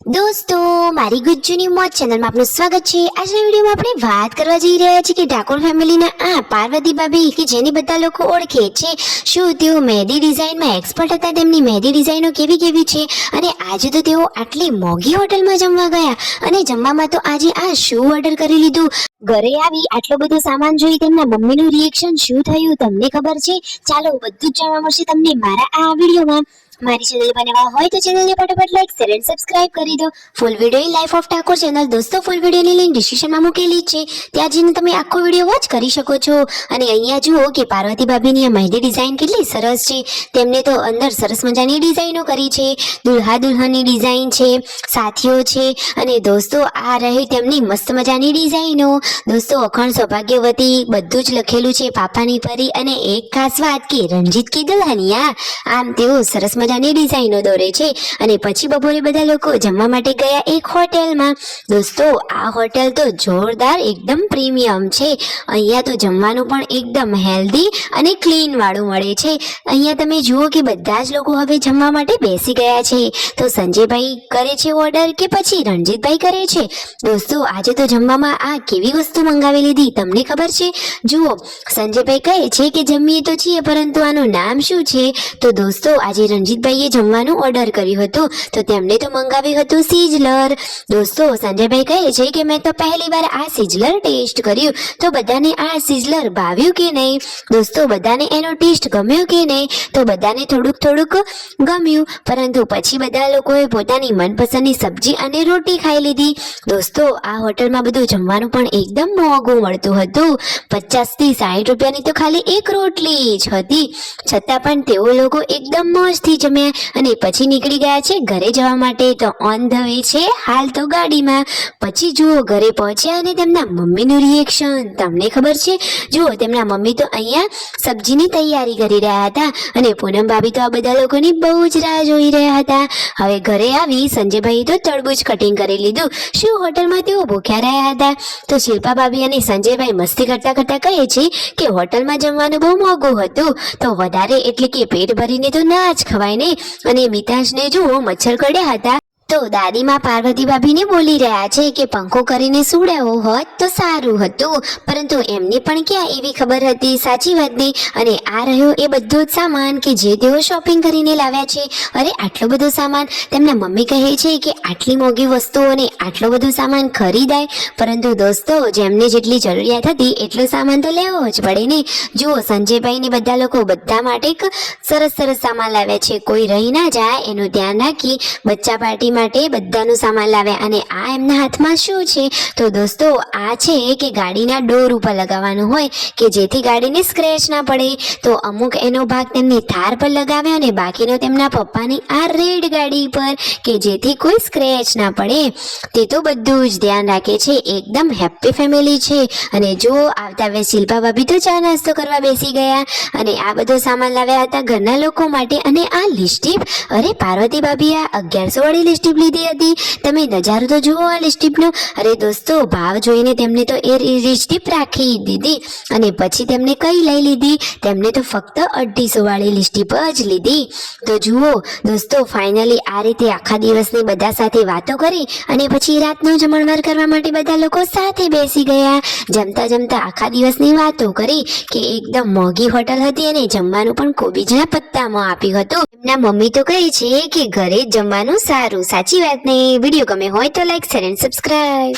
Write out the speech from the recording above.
દોસ્તો, મારી ગુજ્જુની મોજ ચેનલમાં આપનું સ્વાગત છે। આજના વિડીયોમાં આપણે વાત કરવા જઈ રહ્યા છીએ કે ઠાકોર ફેમિલીના આ પાર્વતી ભાભી કે જેને બધા લોકો ઓળખે છે, શું તેઓ મહેંદી ડિઝાઇનમાં એક્સપર્ટ હતા? તેમની મહેંદી ડિઝાઇનો કેવી કેવી છે અને આજે તો તેઓ આટલી મોંઘી હોટલમાં જમવા ગયા અને જમવામાં તો આજે આ શું ઓર્ડર કરી લીધું, ઘરે આવી આટલો બધો સામાન જોઈ તેમના મમ્મીનું રિએક્શન શું થયું તમને ખબર છે? ચાલો બધું જ જાણવા મળશે તમને મારા આ વિડીયોમાં। મારી ચેનલ બનાવવા હોય તો ચેનલને ફટાફટ લાઈક શેર એન્ડ સબસ્ક્રાઇબ કરી દો। Full video life of Thakor channel દોસ્તો ફૂલ વિડીયોની લિંક ડિસ્ક્રિપ્શનમાં મૂકેલી છે, ત્યાં જઈને તમે આખો વિડીયો વોચ કરી શકો છો। અને અહીંયા જુઓ કે પાર્વતી ભાભીની આ મહેંદી ડિઝાઇન કેટલી સરસ છે। તેમને તો અંદર સરસ મજાની ડિઝાઇનો કરી છે, દુલ્હા દુલ્હનની ડિઝાઇન છે, સાથીઓ છે અને દોસ્તો આ રહી તેમની મસ્ત મજાની ડિઝાઇનો। દોસ્તો અખંડ સૌભાગ્યવતી બધું જ લખેલું છે, પાપાની પરી અને એક ખાસ વાત કે રણજીત કી દુલ્હનિયા। આમ તેઓ સરસ મજાની ડિઝાઇનો દોરે છે અને પછી બપોરે બધા લોકો જમવા માટે ગયા એક હોટેલમાં। દોસ્તો આ હોટેલ તો જોરદાર એકદમ પ્રીમિયમ છે, અહીંયા તો જમવાનું પણ એકદમ હેલ્ધી અને ક્લીન વાળું મળે છે। અહીંયા તમે જુઓ કે બધા જ લોકો હવે જમવા માટે બેસી ગયા છે, તો સંજયભાઈ કરે છે ઓર્ડર કે પછી રણજીતભાઈ કરે છે? દોસ્તો આજે તો જમવામાં આ કેવી વસ્તુ મંગાવી લીધી તમને ખબર છે? જુઓ સંજયભાઈ કહે છે કે જમીએ તો છીએ પરંતુ આનું નામ શું છે? તો દોસ્તો આજે રણજીતભાઈએ જમવાનું ઓર્ડર કર્યું હતું તો તેમણે તો મંગાવ્યું હતું સિઝલર। દોસ્તો સંજયભાઈ કહે છે કે મેં તો પહેલી વાર આ સિઝલર ટેસ્ટ કર્યું, તો બધાને આ સિઝલર ભાવ્યું કે નહીં? દોસ્તો બધાને એનો ટેસ્ટ ગમ્યો કે નહીં? તો બધાને થોડુંક થોડુંક ગમ્યું, પરંતુ પછી બધા લોકોએ પોતાની મનપસંદની સબ્જી અને રોટી ખાઈ લીધી। દોસ્તો આ હોટલમાં બધું જમવાનું પણ એકદમ મોંઘું મળતું હતું, 50 થી 60 રૂપિયાની તો ખાલી એક રોટલી જ હતી, છતાં પણ તેઓ લોકો એકદમ મોજથી જમ્યા અને પછી નીકળી ગયા છે ઘરે જવા માટે। તો ઓન ધ વે છે હાલ તો ગાડીમાં। પછી જુઓ ઘરે પહોંચ્યા અને તેમના મમ્મીનું રિએક્શન તમને ખબર છે? જુઓ તેમના મમ્મી તો અહીંયા સબ્જીની તૈયારી કરી રહ્યા હતા અને પૂનમ ભાભી તો આ બધા લોકોની બહુ જ રાહ જોઈ રહ્યા હતા। હવે ઘરે આવી સંજયભાઈ તો તરબૂચ કટિંગ કરી લીધું। શું હોટલમાં તેઓ ભૂખ્યા રહ્યા હતા? તો શિલ્પા ભાભી અને સંજયભાઈ મસ્તી કરતા કરતા કહે છે કે હોટલમાં જમવાનું બહુ મોંઘું હતું, તો વધારે એટલે કે પેટ ભરીને તો ના જ ખવાય ને। અને મિતાંશને જુઓ મચ્છર કરડ્યા હતા તો દાદીમાં પાર્વતી ભાભીને બોલી રહ્યા છે કે પંખો કરીને સુડાવો હોત તો સારું હતું, પરંતુ એમને પણ ક્યાં એવી ખબર હતી સાચી વાતની। અને આ રહ્યો એ બધો જ સામાન કે જે તેઓ શોપિંગ કરીને લાવ્યા છે। અરે આટલો બધો સામાન, તેમના મમ્મી કહે છે કે આટલી મોંઘી વસ્તુઓને આટલો બધો સામાન ખરીદાય, પરંતુ દોસ્તો જેમને જેટલી જરૂરિયાત હતી એટલો સામાન તો લેવો જ પડે ને। જુઓ સંજયભાઈ ને બધા લોકો બધા માટે સરસ સરસ સામાન લાવ્યા છે, કોઈ રહી ના જાય એનું ધ્યાન રાખી બચ્ચા પાર્ટી માટે બધાનું સામાન લાવ્યા। અને આ એમના હાથમાં શું છે? તો દોસ્તો આ છે કે ગાડીના ડોર ઉપર લગાવવાનું હોય કે જેથી ગાડીને સ્ક્રેચ ના પડે, તો અમુક એનો ભાગ તેમની થાર પર લગાવ્યા અને બાકીનો તેમના પપ્પાની આ રેડ ગાડી પર કે જેથી કોઈ સ્ક્રેચ ના પડે। તે તો બધું જ ધ્યાન રાખે છે, એકદમ હેપી ફેમિલી છે। અને જો આવતા વે શિલ્પા ભાભી તો ચા નાસ્તો કરવા બેસી ગયા અને આ બધો સામાન લાવ્યા હતા ઘરના લોકો માટે। અને આ લિપસ્ટિક, અરે પાર્વતી ભાભી આ 1100 વાળી લિપસ્ટિક લીધી હતી, તમે નજારો તો જુઓ આ લિપસ્ટિકનો। અરે દોસ્તો ભાવ જોઈને તેમને તો એ લિપસ્ટિક રાખી દીધી અને પછી તેમને કઈ લઈ લીધી? તેમને તો ફક્ત 250 વાળી લિપસ્ટિક જ લીધી। તો જુઓ દોસ્તો ફાઇનલી આ રીતે આખા દિવસની બધા સાથે વાતો કરી અને પછી રાતનો જમણવાર કરવા માટે બધા લોકો સાથે બેસી ગયા। જમતા જમતા આખા દિવસની વાતો કરી કે એકદમ મોંઘી હોટલ હતી અને જમવાનું પણ કોબીજના પત્તામાં આપ્યું હતું। એમના મમ્મી તો કહે છે કે ઘરે જ જમવાનું સારું, સાચી વાત ને? વિડીયો ગમે હોય તો લાઈક શેર એન્ડ સબસ્ક્રાઇબ।